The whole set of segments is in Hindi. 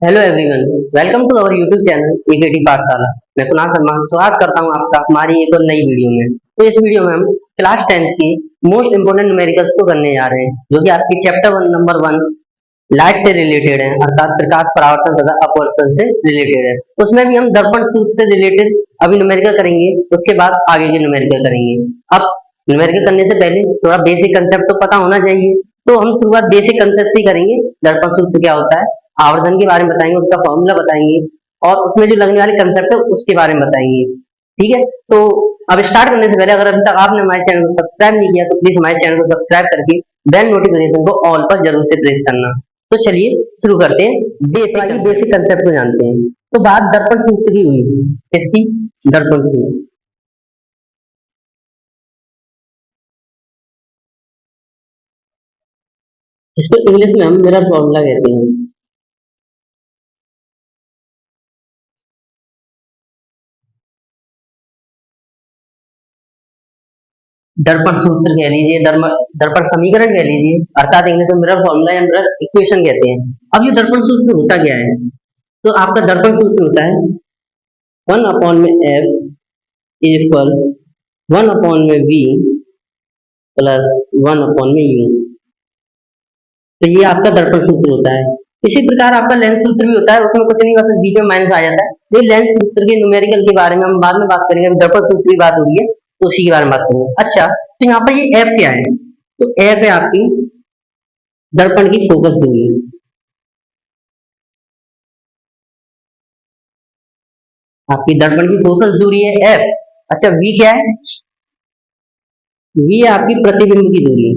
Hello everyone, welcome to our YouTube channel AKT Pathshala. मैं कुणाल शर्मा स्वागत करता हूं आपका हमारी एक और नई वीडियो में। तो इस वीडियो में हम क्लास 10th की मोस्ट इंपोर्टेंट न्यूमेरिकल्स को करने जा रहे हैं, जो कि आपकी चैप्टर 1 नंबर 1 लाइट से रिलेटेड है, अर्थात प्रकाश, परावर्तन तथा अपवर्तन से रिलेटेड है। उसमें भी हम दर्पण सूत्र से रिलेटेड अभी न्यूमेरिकल करेंगे, उसके बाद आगे के न्यूमेरिकल करेंगे। अब न्यूमेरिकल करने से पहले थोड़ा बेसिक कंसेप्ट तो पता होना चाहिए, तो हम शुरुआत बेसिक कंसेप्ट से ही करेंगे। दर्पण सूत्र क्या होता है, आवर्धन के बारे में बताएंगे, उसका फॉर्मूला बताएंगे और उसमें जो लगने वाले कंसेप्ट है उसके बारे में बताएंगे। ठीक है, तो अब स्टार्ट करने से पहले अगर अभी तक आपने हमारे चैनल को सब्सक्राइब नहीं किया तो प्लीज हमारे चैनल को सब्सक्राइब करके बेल नोटिफिकेशन को ऑल पर जरूर से प्रेस करना। तो चलिए शुरू करते हैं, बेसिक कंसेप्ट को जानते हैं। तो बात दर्पण सूत्र की हुई, इसकी दर्पण सूत्र, इसको इंग्लिश में हम मिरर फॉर्मूला कहते हैं। दर्पण सूत्र कह लीजिए, दर्पण समीकरण कह लीजिए, अर्थात इंग्लिश में मिरर फॉर्मूला या मिरर इक्वेशन कहते हैं। अब ये दर्पण सूत्र होता क्या है? तो आपका दर्पण सूत्र होता है 1/f equal 1/v plus 1/u। तो ये आपका दर्पण सूत्र होता है। इसी प्रकार आपका लेंस सूत्र भी होता है, उसमें कुछ नहीं, बस बीच में माइनस आ जाता है। ये लेंस सूत्र के न्यूमेरिकल के बारे में हम बाद में बात करेंगे, अभी दर्पण सूत्र की बात हो रही है तो उसी के बारे में बात करेंगे। अच्छा, तो यहाँ पर ये एफ क्या है? तो एफ है आपकी दर्पण की फोकस दूरी। आपकी दर्पण की फोकस दूरी है एफ। अच्छा, वी क्या है? वी है आपकी प्रतिबिंब की दूरी।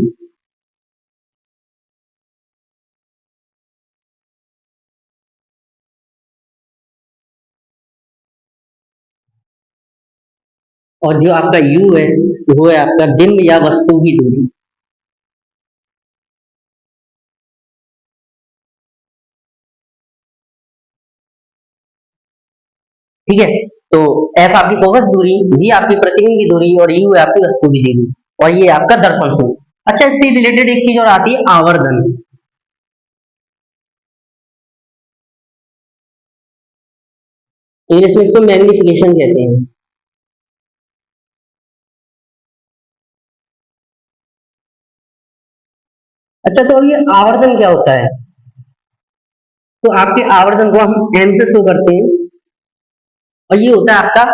और जो आपका यू है वो है आपका बिंब या वस्तु की दूरी। ठीक है, तो एफ आपकी फोकस दूरी, वी आपकी प्रतिबिंब की दूरी और यू है आपकी वस्तु की दूरी। और ये आपका दर्पण सूत्र। अच्छा, इससे रिलेटेड एक चीज और आती है, आवर्धन। इंग्लिश में इसको मैग्निफिकेशन कहते हैं। अच्छा, तो अब ये आवर्धन क्या होता है? तो आपके आवर्धन को हम एम से शो करते हैं, और ये होता है आपका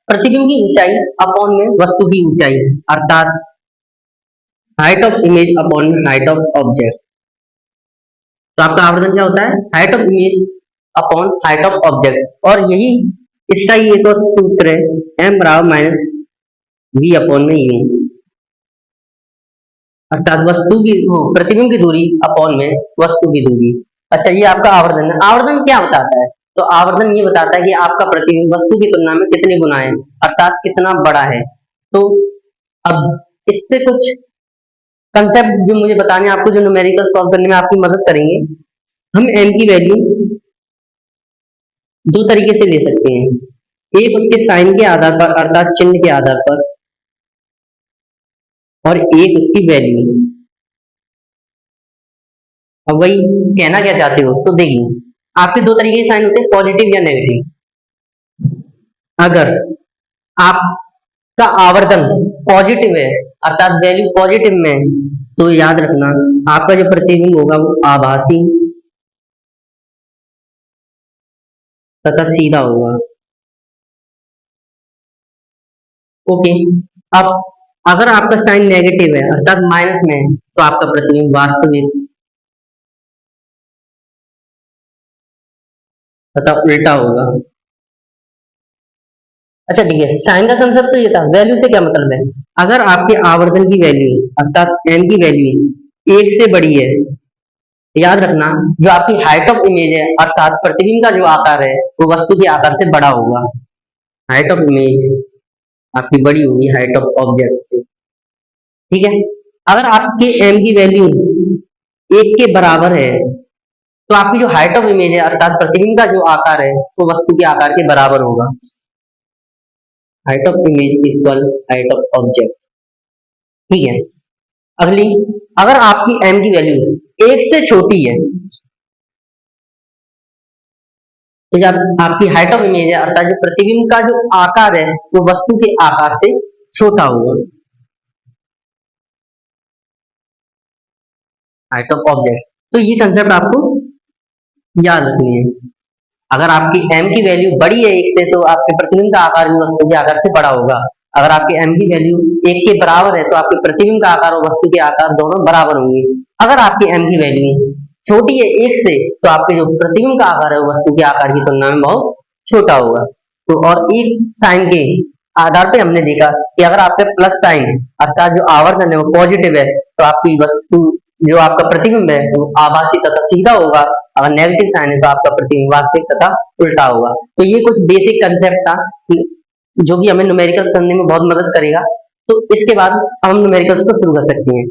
प्रतिबिंब की ऊंचाई अपॉन में वस्तु की ऊंचाई, अर्थात height of image upon height of object. तो आपका आवर्धन क्या होता है? Height of image upon height of object. और यही इसका ही एक और सूत्र है, एम बराबर माइनस वी अपॉन में यू, अर्थात वस्तु की प्रतिबिंब की दूरी अपॉन में वस्तु की दूरी। अच्छा, ये आपका आवर्धन है। आवर्धन क्या बताता है? तो आवर्धन ये बताता है कि आपका प्रतिबिंब वस्तु की तुलना में कितने गुना है, अर्थात कितना बड़ा है। तो अब इससे कुछ कंसेप्ट जो मुझे बताने हैं आपको, जो न्यूमेरिकल सॉल्व करने में आपकी मदद करेंगे। हम एम की वैल्यू दो तरीके से ले सकते हैं, एक उसके साइन के आधार पर, अर्थात चिन्ह के आधार पर, और एक उसकी वैल्यू। अब वही कहना क्या चाहते हो, तो देखिए, आपके दो तरीके के साइन होते हैं, पॉजिटिव या नेगेटिव। अगर आपका आवर्तन पॉजिटिव है, अर्थात वैल्यू पॉजिटिव में है, तो याद रखना आपका जो प्रतिबिंब होगा वो आभासी तथा सीधा होगा। ओके, अब अगर आपका साइन नेगेटिव है, अर्थात माइनस में है, तो आपका प्रतिबिंब वास्तविक तथा उल्टा होगा। अच्छा ठीक है, साइन का कंसेप्ट तो ये था, वैल्यू से क्या मतलब है? अगर आपके आवर्धन की वैल्यू, अर्थात एन की वैल्यू एक से बड़ी है, याद रखना जो आपकी हाइट ऑफ इमेज है, अर्थात प्रतिबिंब का जो आकार है वो वस्तु के आकार से बड़ा होगा। हाइट ऑफ इमेज आपकी बड़ी होगी हाइट ऑफ ऑब्जेक्ट से। ठीक है, अगर आपके एम की वैल्यू एक के बराबर है, तो आपकी जो हाइट ऑफ इमेज है, अर्थात प्रतिबिंब का जो आकार है वो वस्तु के आकार के बराबर होगा। Height of image equal height of object. ठीक है, अगली, अगर आपकी एम की वैल्यू एक से छोटी है, तो जब आपकी हाइट ऑफ इमेज है अर्थात जो प्रतिबिंब का जो आकार है वो वस्तु के आकार से छोटा होगा। हाइट ऑफ ऑब्जेक्ट, तो ये कंसेप्ट आपको याद रखनी है। अगर आपकी m की वैल्यू बड़ी है एक से तो आपके प्रतिबिंब का आकार भी वस्तु के आकार से बड़ा होगा। अगर आपके m की वैल्यू एक के बराबर है तो आपके प्रतिबिंब का आकार और वस्तु के आकार दोनों बराबर होंगे। अगर आपकी m की वैल्यू छोटी है एक से तो आपके जो प्रतिबिंब का आकार है वो वस्तु के आकार की तुलना में बहुत छोटा होगा। तो और एक साइन के आधार पे हमने देखा कि अगर आपका प्लस साइन अर्थात जो आवर्तन है वो पॉजिटिव है तो आपकी वस्तु जो आपका प्रतिबिंब है वो आभासी तथा सीधा होगा। अगर नेगेटिव साइन है तो आपका प्रतिबिंब वास्तविक तथा उल्टा होगा। तो ये कुछ बेसिक कंसेप्ट था जो कि हमें न्यूमेरिकल करने में बहुत मदद करेगा। तो इसके बाद हम न्यूमेरिकल्स को शुरू कर सकते हैं।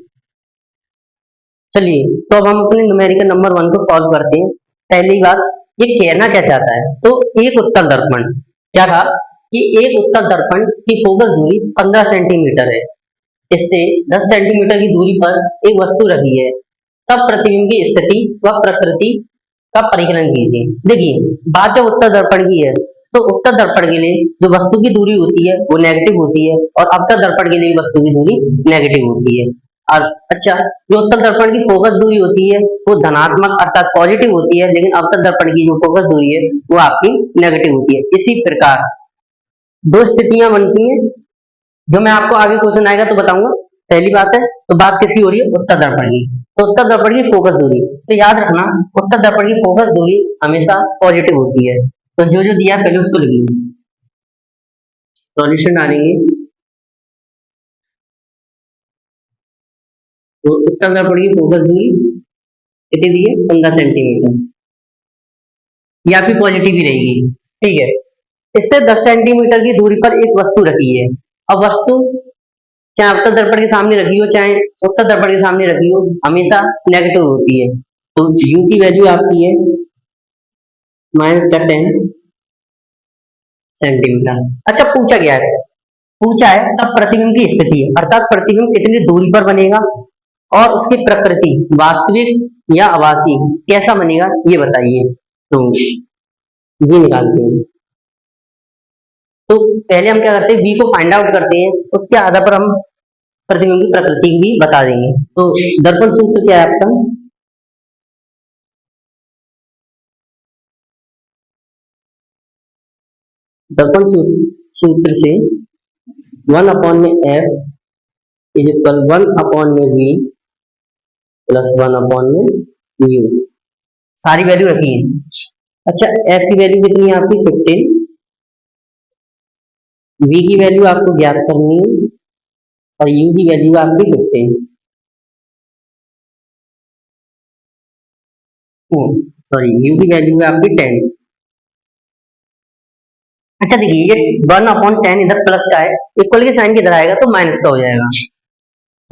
चलिए, तो अब हम अपने न्यूमेरिकल नंबर 1 को सॉल्व करते हैं। पहली बात, ये कहना क्या चाहता है? तो एक उत्तल दर्पण, क्या कहा कि एक उत्तल दर्पण की फोकस दूरी 15 सेंटीमीटर है, इससे 10 सेंटीमीटर की दूरी पर एक वस्तु रखी है, तब प्रतिबिंब की स्थिति व प्रकृति का परिकलन कीजिए। देखिए, बात जब उत्तल दर्पण की है तो उत्तल दर्पण के लिए जो वस्तु की दूरी होती है वो नेगेटिव होती है और अवतल दर्पण के लिए वस्तु की दूरी नेगेटिव होती है। और अच्छा, जो उत्तल दर्पण की फोकस दूरी होती है वो धनात्मक अर्थात पॉजिटिव होती है, लेकिन अवतल दर्पण की जो फोकस दूरी है वो आपकी नेगेटिव होती है। इसी प्रकार दो स्थितियां बनती हैं जो मैं आपको आगे क्वेश्चन आएगा तो बताऊंगा। पहली बात है, तो बात किसकी हो रही है? उत्तल दर्पण की। तो उत्तल दर्पण की फोकस दूरी, तो याद रखना उत्तल दर्पण की फोकस दूरी हमेशा पॉजिटिव होती है। तो जो जो दिया पहले उसको लिख लीजिए, सॉल्यूशन डालेंगे। तो उत्तल दर्पण की फोकस दूरी कितनी दी है? 15 सेंटीमीटर। ये आपकी पॉजिटिव ही रहेगी, ठीक है। इससे 10 सेंटीमीटर की दूरी पर एक वस्तु रखी है। अब वस्तु चाहे अवतल दर्पण के सामने रखी हो चाहे उत्तल दर्पण के सामने रखी हो, हमेशा नेगेटिव होती है। तो u की वैल्यू आपकी है -10 सेंटीमीटर। अच्छा, पूछा गया है, पूछा है तब प्रतिबिंब की स्थिति है अर्थात प्रतिबिंब कितनी दूरी पर बनेगा और उसकी प्रकृति वास्तविक या आभासी कैसा बनेगा ये बताइए। तो ये निकालते हैं। तो पहले हम क्या करते हैं, v को फाइंड आउट करते हैं, उसके आधार पर हम प्रतिबिंब की प्रकृति भी बता देंगे। तो दर्पण सूत्र क्या है आपका? दर्पण सूत्र से 1/f=1/v प्लस 1/u, सारी वैल्यू रखी है। अच्छा, f की वैल्यू कितनी है आपकी? 15। v की वैल्यू आपको ज्ञात करनी है और u की वैल्यू आपकी 15। सॉरी, u की वैल्यू है आपकी 10। अच्छा देखिए, ये 1/10 इधर प्लस का है, इक्वल के साइन किधर आएगा तो माइनस का हो जाएगा।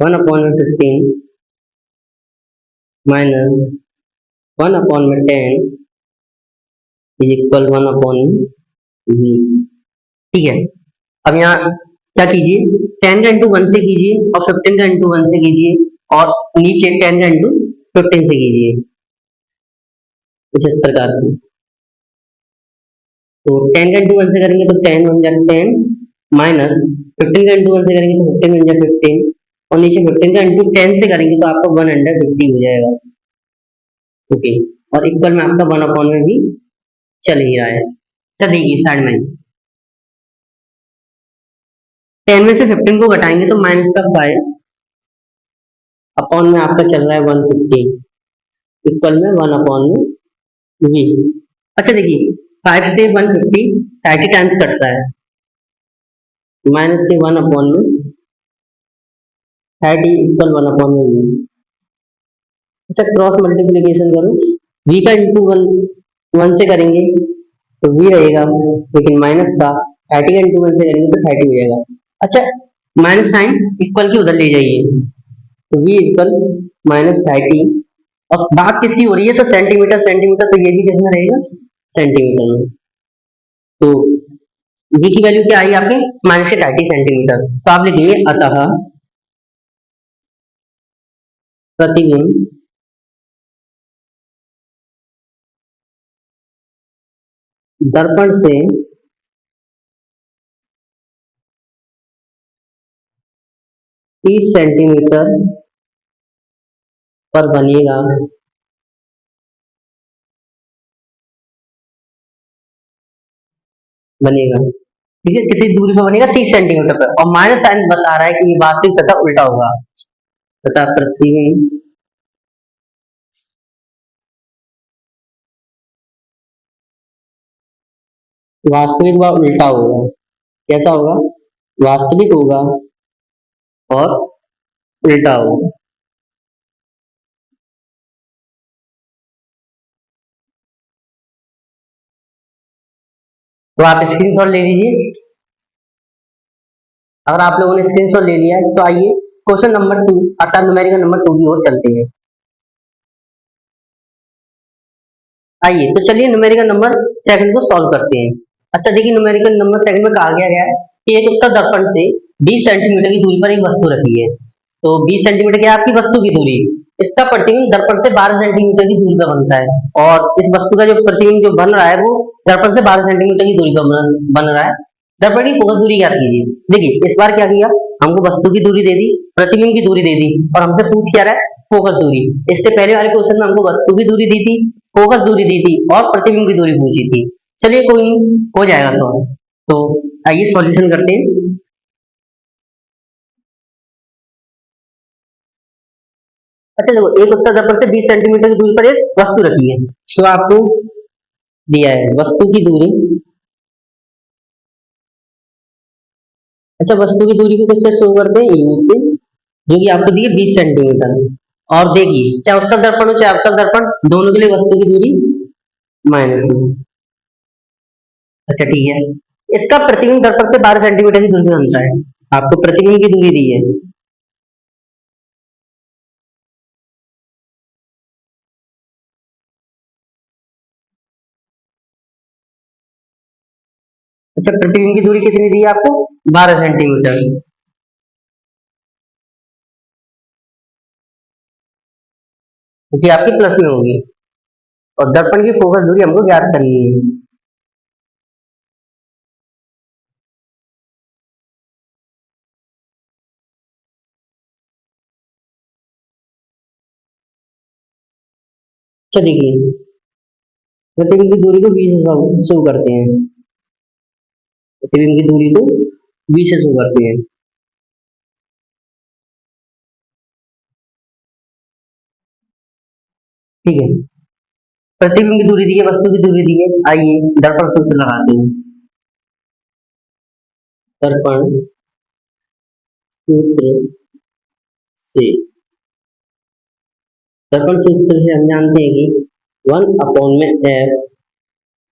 1/15 माइनस 1/10 इज इक्वल 1/v। ठीक है। अब यहाँ क्या कीजिए, 10 का इंटू 1 से कीजिए और 15 का इंटू 1 से कीजिए और नीचे 10 का इंटू 15 से कीजिए, कुछ इस प्रकार से। तो 10 का इंटू 1 से करेंगे तो 10 बन जाए 10 माइनस 15 का इंटू 1 से करेंगे तो 15 बन जाए 15 और नीचे 15 का इंटू 10 से करेंगे तो आपका 150 हो जाएगा। ओके, और इक्वल में आपका 1/में भी चल ही रहा है। चलिए साइड में 10 में से 15 को घटाएंगे तो माइनस का 5 अपॉन में आपका चल रहा है 150 इक्वल में 1/में v। अच्छा देखिए, 5 से 150 30 टाइम्स कटता है, माइनस के 1/में 30 इक्वल 1/में v। अच्छा, क्रॉस मल्टीप्लीकेशन करो, v का इंटू 1 से करेंगे तो v रहेगा, लेकिन माइनस का 30 का इंटू 1 से करेंगे तो 30 हो जाएगा। अच्छा, माइनस साइन इक्वल की उधर ले जाइए तो v इक्वल -30। और बात किसकी हो रही है? तो सेंटीमीटर सेंटीमीटर, तो ये भी किसमें रहेगा? सेंटीमीटर में। तो v की वैल्यू क्या आई आपकी? -30 सेंटीमीटर। तो आप लिखेंगे अतः प्रतिबिंब दर्पण से 30 सेंटीमीटर पर बनेगा। ठीक है, कितनी दूरी पर बनेगा? 30 सेंटीमीटर पर। और माइनस साइन बता रहा है कि ये वास्तविक सतह उल्टा होगा, तथा पृथ्वी वास्तविक व उल्टा होगा। कैसा होगा? वास्तविक होगा और उल्टा होगा। तो आप स्क्रीनशॉट ले लीजिए। अगर आप लोगों ने स्क्रीनशॉट ले लिया है तो आइए क्वेश्चन नंबर 2 अर्थात न्यूमेरिकल नंबर 2 की ओर चलते हैं। आइए तो चलिए न्यूमेरिकल नंबर सेकंड को सॉल्व करते हैं। अच्छा देखिए, न्यूमेरिकल नंबर सेकंड में कहा गया है कि एक उत्तल दर्पण से 20 सेंटीमीटर की दूरी पर एक वस्तु रखी है। तो 20 सेंटीमीटर क्या है आपकी वस्तु की दूरी? इसका प्रतिबिंब दर्पण से 12 सेंटीमीटर की दूरी पर बनता है, और इस वस्तु का जो प्रतिबिंब जो बन रहा है वो दर्पण से 12 सेंटीमीटर की दूरी पर बन रहा है। दर्पण की फोकस दूरी ज्ञात कीजिए। देखिए इस बार क्या किया, हमको वस्तु की दूरी दे दी, प्रतिबिंब की दूरी दे दी, और हमसे पूछ क्या रहा है? फोकस दूरी। इससे पहले वाले क्वेश्चन में हमको वस्तु की दूरी दी थी, फोकस दूरी दी थी और प्रतिबिंब की दूरी पूछी थी। चलिए कोई नहीं, हो जाएगा सॉल्व। तो आइए सॉल्यूशन करते हैं। अच्छा देखो, एक उत्तल दर्पण से 20 सेंटीमीटर की दूरी पर एक वस्तु रखी है। तो आपको दिया है वस्तु की दूरी। अच्छा, वस्तु की दूरी को किससे शो करते हैं? यू से, जो कि आपको दी है 20 सेंटीमीटर। और देखिए, चाहे उत्तल दर्पण हो चाहे अवतल दर्पण, दोनों के लिए वस्तु की दूरी माइनस में। अच्छा ठीक है, इसका प्रतिबिंब दर्पण से 12 सेंटीमीटर की दूरी पे बनता है। आपको प्रतिबिंब की दूरी दी है। अच्छा, प्रतिबिंब की दूरी कितनी दी है आपको? 12 सेंटीमीटर, क्योंकि आपकी प्लस में होगी। और दर्पण की फोकस दूरी हमको ज्ञात करनी है। अच्छा देखिए, प्रतिबिंब की दूरी को 20 से शो करते हैं। प्रतिबिंब की दूरी को 20 से शो करते हैं। ठीक है, प्रतिबिंब की दूरी दी है, वस्तु की दूरी दी है। आइए दर्पण सूत्र लगाते हैं। दर्पण सूत्र से, दर्पण सूत्र से हम जानते हैं कि 1/f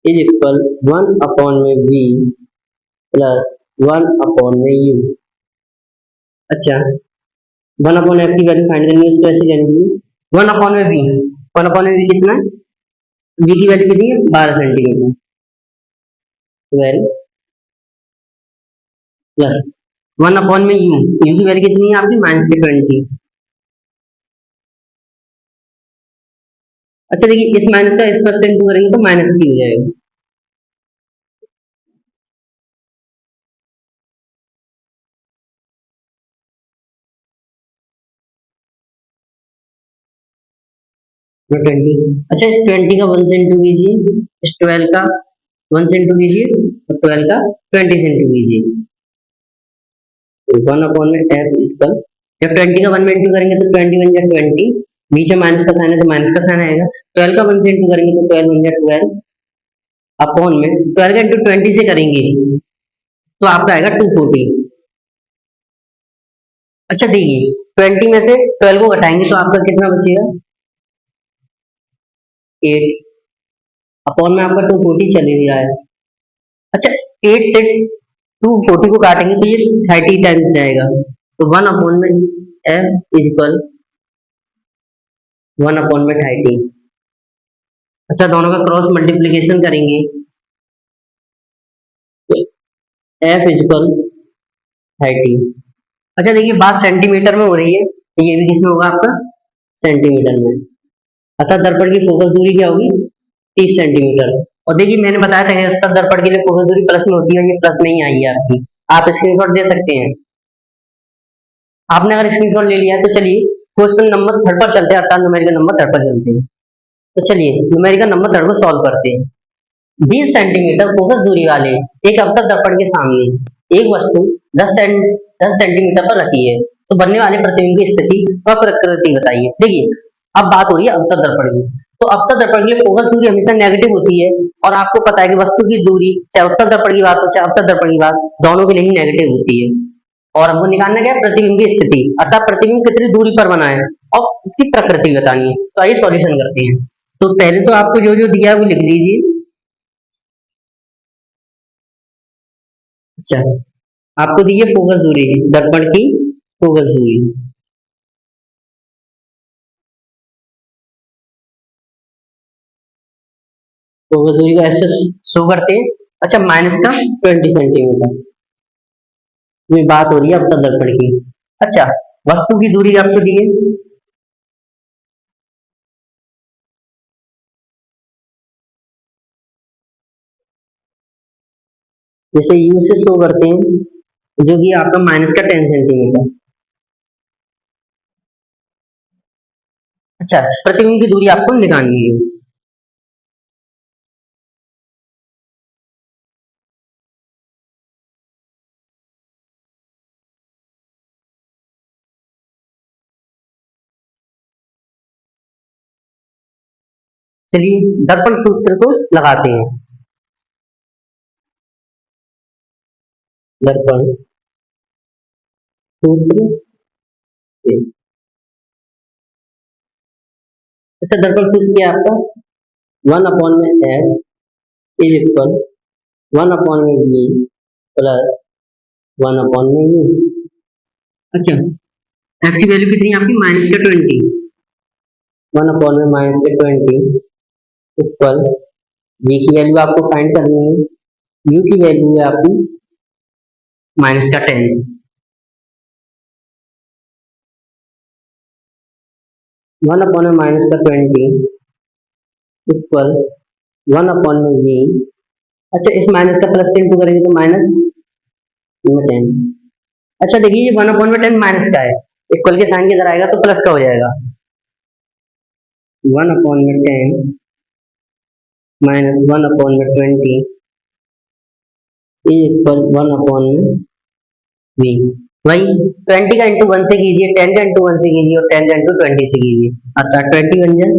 is equal 1/v plus 1/u। अच्छा, 1/f की वैल्यू फाइंड करनी है, उसको ऐसे जान लीजिए 1/v। 1/v कितना है? v की वैल्यू कितनी है? 12 सेंटीमीटर। 12 प्लस 1/u, u की वैल्यू कितनी है आपकी? -20। अच्छा देखिए, इस माइनस का इस पर से इंटू करेंगे तो माइनस की हो जाएगा। तो 20। अच्छा, इस 20 का 1 से इंटू कीजिए, इस 12 का 1 से इंटू कीजिए, और 12 का 20 से इंटू कीजिए। तो 1/f इसका, जब 20 का 1 में इंटू करेंगे तो 20 बन जाए 20, बीच में माइनस का साइन है तो माइनस का साइन आएगा। 12 का 1 से इंटू करेंगे तो 12 बन जाए 12, अपॉन में 12 का इंटू 20 से करेंगे तो आपका आएगा 240। अच्छा देखिए, 20 में से 12 को घटाएंगे तो आपका कितना बचेगा? 8, अपॉन में आपका 240 चल ही रहा है। अच्छा, 8 से 240 को काटेंगे तो ये 30 टाइम्स जाएगा। तो 1/में f इज इक्वल 1/30। अच्छा, दोनों का क्रॉस मल्टीप्लीकेशन करेंगे तो f इज इक्वल 30। अच्छा देखिए, बात सेंटीमीटर में हो रही है तो ये भी किसमें होगा आपका? सेंटीमीटर में। अतः दर्पण की फोकस दूरी क्या होगी? 30 सेंटीमीटर। और देखिए मैंने बताया था कि उत्तर दर्पण के लिए फोकस दूरी प्लस में होती है, ये प्लस में ही आई है आपकी। आप स्क्रीनशॉट दे सकते हैं। आपने अगर स्क्रीनशॉट ले लिया है तो चलिए क्वेश्चन नंबर थर्ड पर चलते हैं, अर्थात न्यूमेरिकल नंबर थर्ड पर चलते हैं। तो चलिए न्यूमेरिकल नंबर थर्ड को सॉल्व करते हैं। 20 सेंटीमीटर फोकस दूरी वाले एक अवतल दर्पण के सामने एक वस्तु 10 सेंटीमीटर पर रखी है, तो बनने वाले प्रतिबिंब की स्थिति व प्रकृति बताइए। देखिए अब बात हो रही है अवतल दर्पण की। तो अवतल दर्पण के लिए फोकस दूरी हमेशा नेगेटिव होती है, और आपको पता है कि वस्तु की दूरी चाहे उत्तल दर्पण की बात हो चाहे अवतल दर्पण की बात, दोनों के लिए ही नेगेटिव होती है। और हमको निकालना क्या है, प्रतिबिंब की स्थिति, अर्थात प्रतिबिंब कितनी दूरी पर बना है और उसकी प्रकृति बतानी है। तो आइए सॉल्यूशन करते हैं। तो पहले तो आपको जो जो दिया है वो लिख लीजिए। अच्छा, आपको दी है फोकस दूरी, दर्पण की फोकस दूरी। फोकस दूरी को ऐसे शो करते हैं। अच्छा, माइनस का 20 सेंटीमीटर, ये बात हो रही है अवतल दर्पण की। अच्छा, वस्तु की दूरी आपको दी है, जैसे यू से शो करते हैं, जो कि आपका माइनस का 10 सेंटीमीटर। अच्छा, प्रतिबिंब की दूरी आपको निकालनी है। चलिए दर्पण सूत्र को लगाते हैं। दर्पण सूत्र से। अच्छा, दर्पण सूत्र क्या है आपका, 1/f is equal 1/v plus 1/u। अच्छा, एफ की वैल्यू कितनी है आपकी, माइनस का 20, 1/-20 इक्वल, v की वैल्यू आपको फाइंड करनी है, u की वैल्यू है आपकी माइनस का 10, 1/-20 इक्वल 1/v। अच्छा, इस माइनस का प्लस से इंटू करेंगे तो माइनस में 10। अच्छा देखिए, ये 1/10 माइनस का है, इक्वल के साइन के इधर आएगा तो प्लस का हो जाएगा। 1/10 माइनस 1/20 इज इक्वल 1/v। वही 20 का इंटू 1 से कीजिए, 10 का इंटू 1 से कीजिए और 10 का इंटू 20 से कीजिए। अच्छा, 20 बन जाए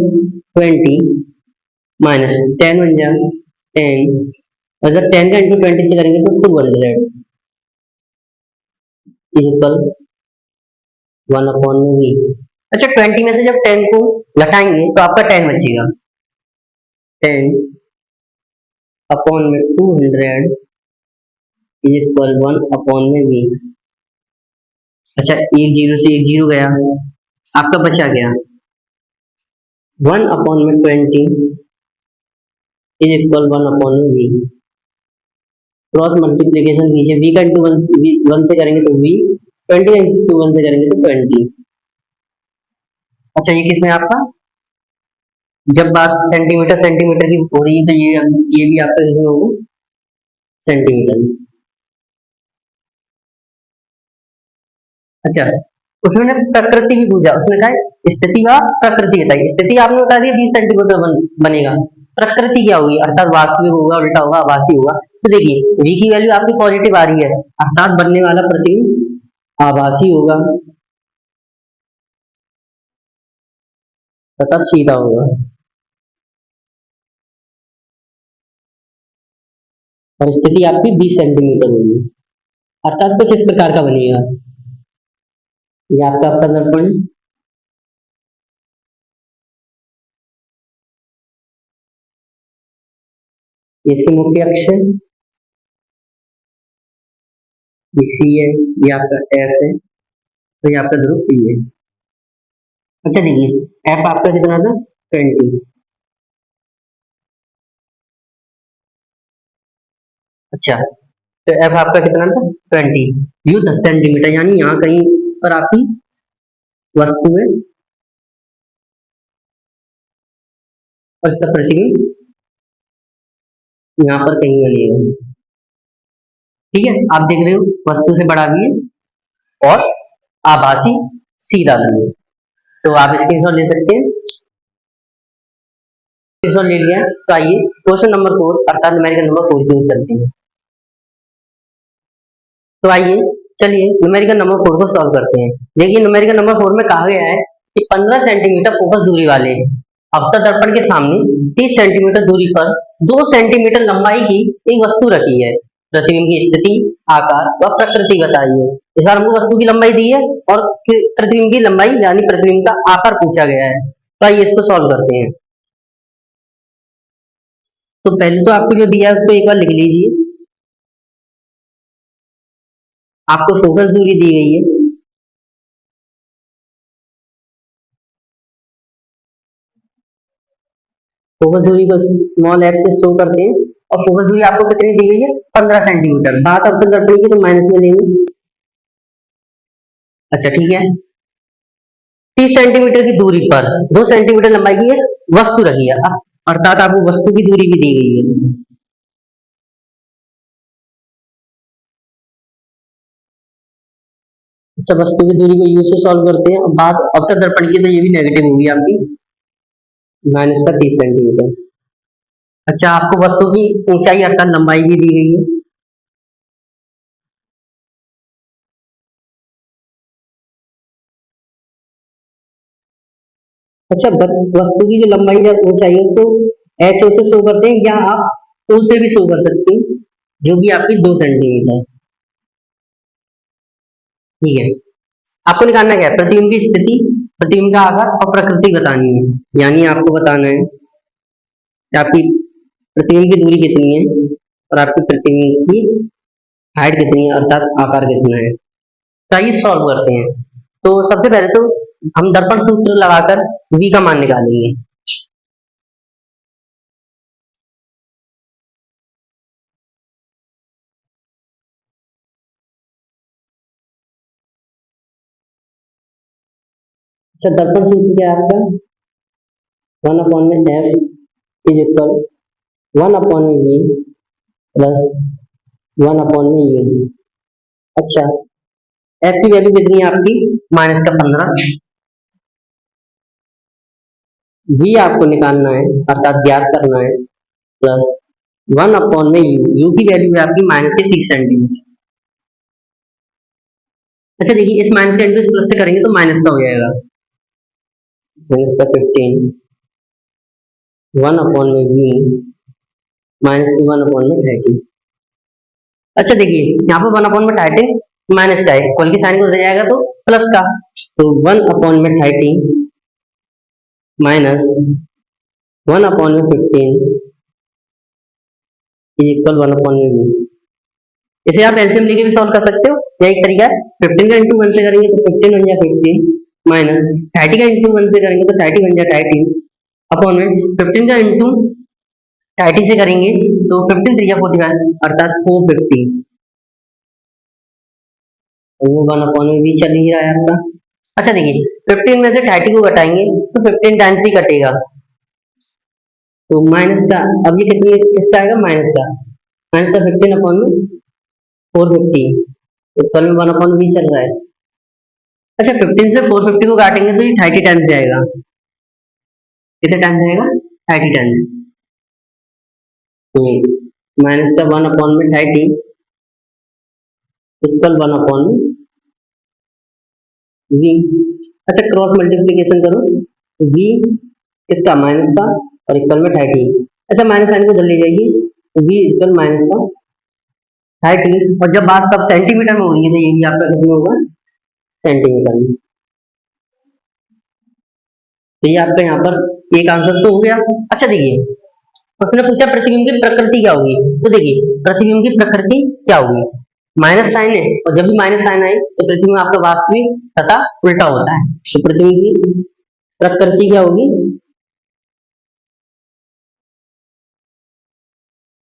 20 माइनस 10 बन जाए 10, और जब 10 का इंटू 20 से करेंगे तो 200 इज इक्वल 1/v। अच्छा, 20 में से जब 10 को घटाएंगे तो आपका 10 बचेगा, 10 अपॉन में 200 इज इक्वल 1/v। अच्छा, एक जीरो से एक जीरो गया, आपका बचा गया 1/20 is equal 1/v। Cross multiplication कीजिए, v का इंटू वन से करेंगे तो v, 20 का इंटू 1 से करेंगे तो 20। अच्छा, ये किसमें आपका, जब बात सेंटीमीटर सेंटीमीटर की हो रही है तो ये भी आपका किसमें होगा, सेंटीमीटर में। अच्छा, उसमें ने प्रकृति भी पूछा, उसने कहा स्थिति व प्रकृति बताई। स्थिति आपने बता दिया 20 सेंटीमीटर बनेगा, प्रकृति क्या होगी, अर्थात वास्तविक होगा, उल्टा होगा, आभासी होगा। तो देखिए v की वैल्यू आपकी पॉजिटिव आ रही है, अर्थात बनने वाला प्रतिबिंब आभासी होगा तथा सीधा होगा, और स्थिति आपकी 20 सेंटीमीटर होगी, अर्थात कुछ इस प्रकार का बनेगा। ये आपका दर्पण, ये इसके मुख्य अक्ष है, ये सी है, ये आपका एफ है, तो ये आपका ध्रुव पी है। अच्छा देखिए एफ आपका कितना था, 20। अच्छा, तो एफ आपका कितना था, 20, यू 10 सेंटीमीटर, यानी यहाँ कहीं पर आपकी वस्तु है और इसका प्रतिबिंब यहाँ पर कहीं बनेगा। ठीक है, आप देख रहे हो वस्तु से बड़ा भी है और आभासी सीधा भी है। तो आप स्क्रीनशॉट ले सकते हैं। स्क्रीनशॉट ले लिया तो आइए क्वेश्चन नंबर 4 अर्थात न्यूमेरिकल नंबर 4 की ओर चलते हैं। तो आइए चलिए न्यूमेरिकल नंबर 4 को सॉल्व करते हैं। देखिए न्यूमेरिकल नंबर 4 में कहा गया है कि 15 सेंटीमीटर फोकस दूरी वाले अवतल दर्पण के सामने 30 सेंटीमीटर दूरी पर 2 सेंटीमीटर लंबाई की एक वस्तु रखी है। प्रतिबिंब की स्थिति, आकार व प्रकृति बताइए। इस बार हमको वस्तु की लंबाई दी है और प्रतिबिंब की लंबाई यानी प्रतिबिंब का आकार पूछा गया है। तो आइए इसको सॉल्व करते हैं। तो पहले तो आपको जो दिया है उसको एक बार लिख लीजिए। आपको फोकस दूरी दी गई है, फोकस दूरी को स्मॉल एफ से शो करते हैं और फोकस दूरी आपको कितनी दी गई है 15 सेंटीमीटर। बात अवतल दर्पण की तो माइनस में लेंगे। अच्छा ठीक है, 30 सेंटीमीटर की दूरी पर 2 सेंटीमीटर लंबाई की एक वस्तु रखी है, अर्थात आपको वस्तु की दूरी भी दी गई है। अच्छा, वस्तु की दूरी को यू से सॉल्व करते हैं। अब बात अवतल दर्पण की तो ये भी नेगेटिव होगी आपकी, माइनस का 30 सेंटीमीटर। अच्छा, आपको वस्तु की ऊंचाई अर्थात लंबाई भी दी गई है। अच्छा, वस्तु की जो लंबाई या ऊंचाई है उसको एच ओ से शो करते हैं या आप ओ से भी शो कर सकते हैं, जो कि आपकी 2 सेंटीमीटर। ठीक है, आपको निकालना क्या है प्रतिबिंब की स्थिति, प्रतिबिंब का आकार और प्रकृति बतानी है। यानी आपको बताना है कि आपकी प्रतिबिंब की दूरी कितनी है और आपकी प्रतिबिंब की हाइट कितनी है अर्थात आकार कितना है। तो आइए सॉल्व करते हैं। तो सबसे पहले तो हम दर्पण सूत्र लगाकर v का मान निकालेंगे। अच्छा, दर्पण सूत्र क्या है आपका 1 अपॉन में एफ इज इक्वल 1 अपॉन में वी प्लस 1 अपॉन में यू। अच्छा, एफ की वैल्यू कितनी है आपकी माइनस का 15, वी आपको निकालना है अर्थात ज्ञात करना है प्लस 1 अपॉन में यू, यू की वैल्यू है आपकी माइनस के 30 सेंटीमीटर। अच्छा देखिए, इस माइनस के इंटू इस प्लस से करेंगे तो माइनस का हो जाएगा, माइनस का 15 1 अपॉन में वी माइनस की 1 अपॉन में 30। अच्छा देखिए, यहाँ पर 1 अपॉन में 30 माइनस का है, इक्वल की साइन को दे जाएगा तो प्लस का, तो 1 अपॉन में 30 माइनस 1 अपॉन में 15 इज इक्वल 1 अपॉन में वी। इसे आप एलसीएम लेके भी सॉल्व कर सकते हो, यह एक तरीका है। 15 का इंटू 1 से करेंगे तो 15 बन जाए 15 माइनस 30 का इंटू 1 से करेंगे तो 30 बन जाए 30 अपॉन में 15 का इंटू 30 से करेंगे तो 15 3 45 अर्थात 450, वो 1 अपॉन में भी चल ही रहा है आपका। अच्छा देखिए, 15 में से 30 को घटाएंगे तो 15 टाइम्स ही कटेगा, तो माइनस का अब ये कितनी किसका आएगा माइनस का, माइनस का 15 अपॉन में 450, तो कल में 1 अपॉन भी चल रहा है। अच्छा, 15 से 450 को काटेंगे तो ये 30 टाइम्स जाएगा, कितने टाइम्स जाएगा 30 टाइम्स, तो माइनस का 1 अपॉन में 30 इक्वल 1 अपॉन में वी। अच्छा, क्रॉस मल्टीप्लीकेशन करो, वी इसका माइनस का और इक्वल में 30। अच्छा, माइनस साइन को जल्दी जाएगी, वी इक्वल माइनस का 30, और जब बात सब सेंटीमीटर में हो रही है तो ये भी आपका कितने होगा सेंटीमीटर में। तो ये आपका यहाँ पर एक आंसर तो हो गया। अच्छा देखिए, उसने पूछा प्रतिबिंब की प्रकृति क्या होगी, तो देखिए प्रतिबिंब की प्रकृति क्या होगी, माइनस साइन है और जब भी माइनस साइन आए तो प्रतिबिंब आपका वास्तविक तथा उल्टा होता है। तो प्रतिबिंब की प्रकृति क्या होगी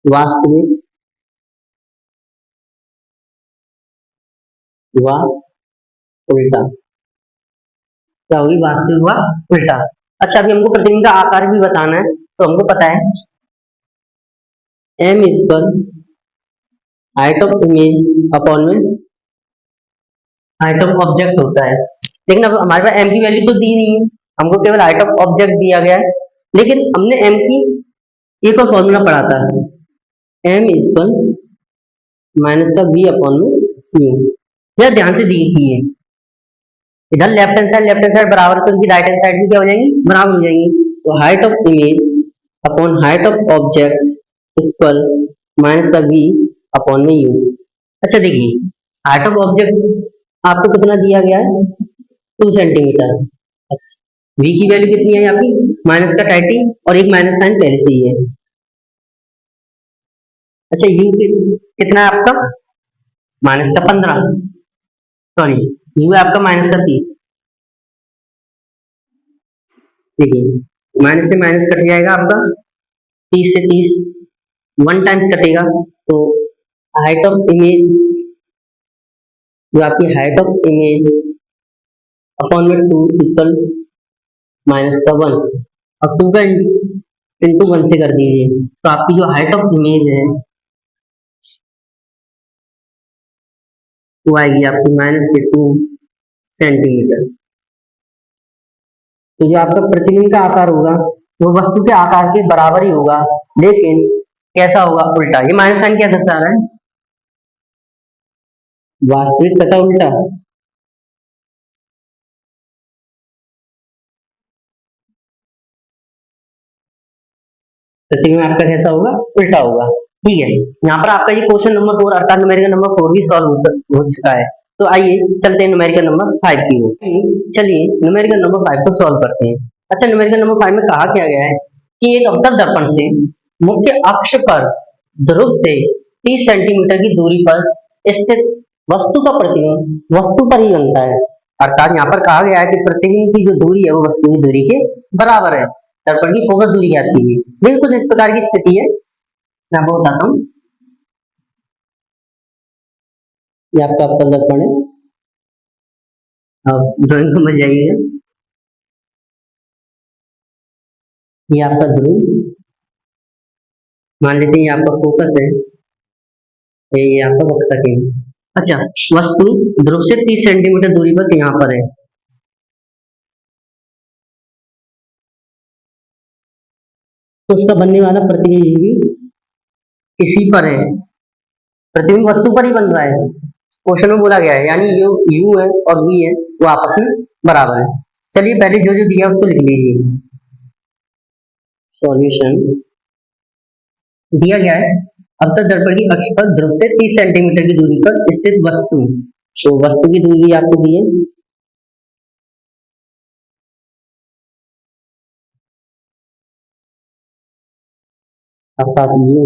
वास्तविक व उल्टा, क्या होगी वास्तविक व उल्टा। अच्छा, अभी हमको प्रतिबिंब का आकार भी बताना है, तो हमको पता है एम इज पर हाइट ऑफ इमेज अपॉन में हाइट ऑफ ऑब्जेक्ट होता है। लेकिन अब हमारे पास एम की वैल्यू तो दी नहीं है, हमको केवल हाइट ऑफ ऑब्जेक्ट दिया गया है। लेकिन हमने एम की एक और फॉर्मूला पढ़ा था, एम इज पर माइनस का बी अपॉन में यू। यह ध्यान से दी थी है, इधर लेफ्ट हैंड साइड बराबर है तो उनकी राइट हैंड साइड भी क्या हो जाएंगी, बराबर हो जाएंगी। तो height of image upon height of object equal minus का बी अपॉन में यू। अच्छा देखिए, हाइट ऑफ ऑब्जेक्ट आपको कितना दिया गया है, 2 सेंटीमीटर। अच्छा, वी की वैल्यू कितनी है यहाँ की, माइनस का 30 और एक माइनस साइन पहले से ही है। अच्छा यू कितना है आपका, माइनस का 15, सॉरी यू है आपका माइनस का 30। देखिए माइनस से माइनस कट जाएगा आपका, 30 से 30 वन टाइम्स कटेगा, तो हाइट ऑफ इमेज, जो आपकी हाइट ऑफ इमेज अपॉन में 2 इक्वल माइनस का 1, और 2 का इंटू 1 से कर दीजिए, तो आपकी जो हाइट ऑफ इमेज है वो आएगी आपकी माइनस के 2 सेंटीमीटर। तो जो आपका प्रतिबिंब का आकार होगा वो वस्तु के आकार के बराबर ही होगा, लेकिन कैसा होगा, उल्टा। ये माइनस साइन क्या दर्शा रहा है, वास्तविक तथा उल्टा। प्रतिबिंब आपका कैसा होगा, उल्टा होगा। ठीक है, यहाँ पर आपका ये क्वेश्चन नंबर 4 अर्थात न्यूमेरिकल नंबर 4 भी सॉल्व हो चुका है। तो आइए चलते हैं न्यूमेरिकल नंबर 5 की ओर। चलिए न्यूमेरिकल नंबर 5 को सॉल्व करते हैं। अच्छा, न्यूमेरिकल नंबर 5 में कहा क्या गया है कि एक अवतल दर्पण से मुख्य अक्ष पर ध्रुव से 30 सेंटीमीटर की दूरी पर स्थित वस्तु का प्रतिबिंब वस्तु पर ही बनता है। अर्थात यहाँ पर कहा गया है कि प्रतिबिंब की जो दूरी है वो वस्तु की दूरी के बराबर है। दर्पण की फोकस दूरी ज्ञात कीजिए। देखिए कुछ इस प्रकार की स्थिति है, मैं आपको बताता हूँ। ये आपका अवतल दर्पण है, अब ड्राइंग समझ जाइएगा। ये आपका ध्रुव, मान लेते हैं ये आपका फोकस है, ये आपका बक्सा केंद्र। अच्छा, वस्तु ध्रुव से 30 सेंटीमीटर दूरी पर यहाँ पर है। तो उसका बनने वाला प्रतिबिंब भी इसी पर है, प्रतिबिंब वस्तु पर ही बन रहा है। क्वेश्चन में बोला गया है, यानी यू यू है और वी है वो आपस में बराबर है। चलिए पहले जो जो दिया उसको लिख लीजिए। सॉल्यूशन दिया गया है, अवतल दर्पण की अक्ष पर ध्रुव से 30 सेंटीमीटर की दूरी पर स्थित वस्तु, तो वस्तु की दूरी आपको दी है, अर्थात यू।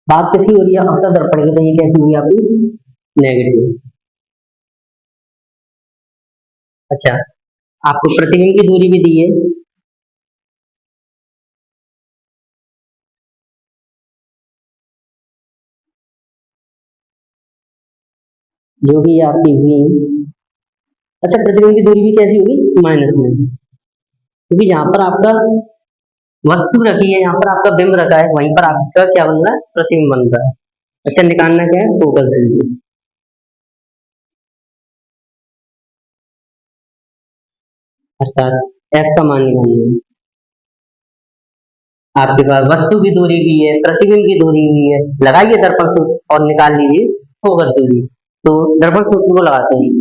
बात किसकी हो रही है, अवतल दर्पण की, तो ये कैसी हुई आपकी, नेगेटिव। अच्छा, आपको प्रतिबिंब की दूरी भी दी है, जो कि आपकी वी। अच्छा, प्रतिबिंब की दूरी भी कैसी होगी, माइनस में, क्योंकि यहाँ पर आपका वस्तु रखी है, यहाँ पर आपका बिंब रखा है, वहीं पर आपका क्या बन रहा है, प्रतिबिंब बन रहा है। अच्छा, निकालना क्या है, फोकस वैल्यू, अर्थात एफ का मान निकालना है। आपके पास वस्तु की दूरी भी है, प्रतिबिंब की दूरी भी है, लगाइए दर्पण सूत्र और निकाल लीजिए फोकस दूरी। तो दर्पण सूत्र को लगाते हैं।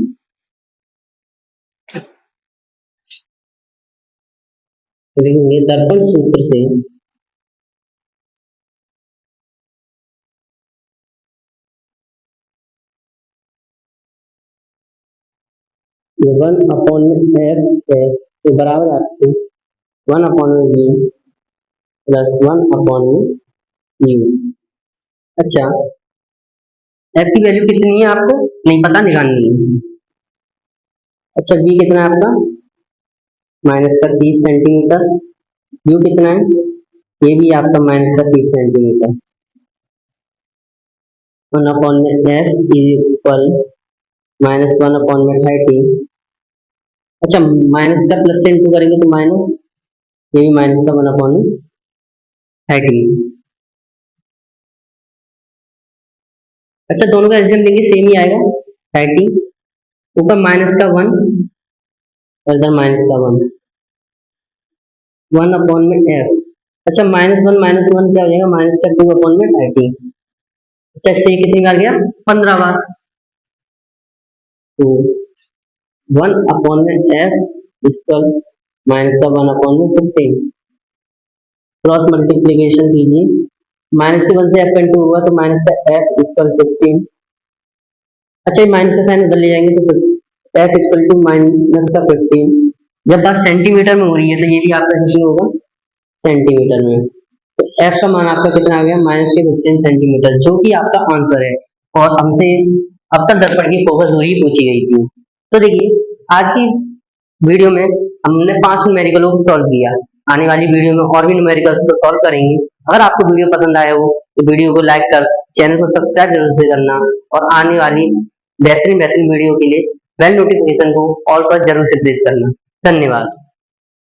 तो देखिए दर्पण सूत्र से ये 1/f है, तो बराबर आपको 1/v प्लस 1/u। अच्छा, एफ की वैल्यू कितनी है आपको नहीं पता, निकालनी है। अच्छा, v कितना है आपका, माइनस का 30 सेंटीमीटर। यू कितना है, ये भी आपका माइनस का 30 centimetre. 1/f is equal minus 1/30। अच्छा, माइनस का प्लस से इंटू करेंगे तो माइनस, ये भी माइनस का 1/30। अच्छा, दोनों का एलसीएम लेंगे सेम ही आएगा 30, ऊपर माइनस का 1 और इधर माइनस का 1, 1 अपॉन में एफ। अच्छा, माइनस वन क्या हो जाएगा, माइनस का 2 अपॉन में 30। अच्छा, इससे ये कितनी बार गया, 15 बार। तो 1 अपॉन में एफ इक्वल माइनस का 1 अपॉन में 15, क्रॉस मल्टीप्लीकेशन कीजिए, माइनस के 1 से एफ इंटू हुआ तो माइनस का एफ इक्वल 15। अच्छा, ये माइनस का साइन उधर ले जाएंगे तो एफ इक्वल टू माइनस का 15। जब बात सेंटीमीटर में हो रही है तो ये भी आपका कितनी होगा, सेंटीमीटर में। तो एफ का मान आपका कितना आ गया, माइनस के 15 सेंटीमीटर, जो कि आपका आंसर है। और हमसे अब तक दर्पण की फोकस दूरी पूछी गई थी। तो देखिए, आज की वीडियो में हमने 5 न्यूमेरिकलों को सॉल्व किया। आने वाली वीडियो में और भी न्यूमेरिकल्स को सॉल्व करेंगे। अगर आपको वीडियो पसंद आया हो तो वीडियो को लाइक कर चैनल को सब्सक्राइब जरूर से करना, और आने वाली बेहतरीन बेहतरीन वीडियो के लिए बेल नोटिफिकेशन को ऑल पर जरूर से प्रेस करना। धन्यवाद।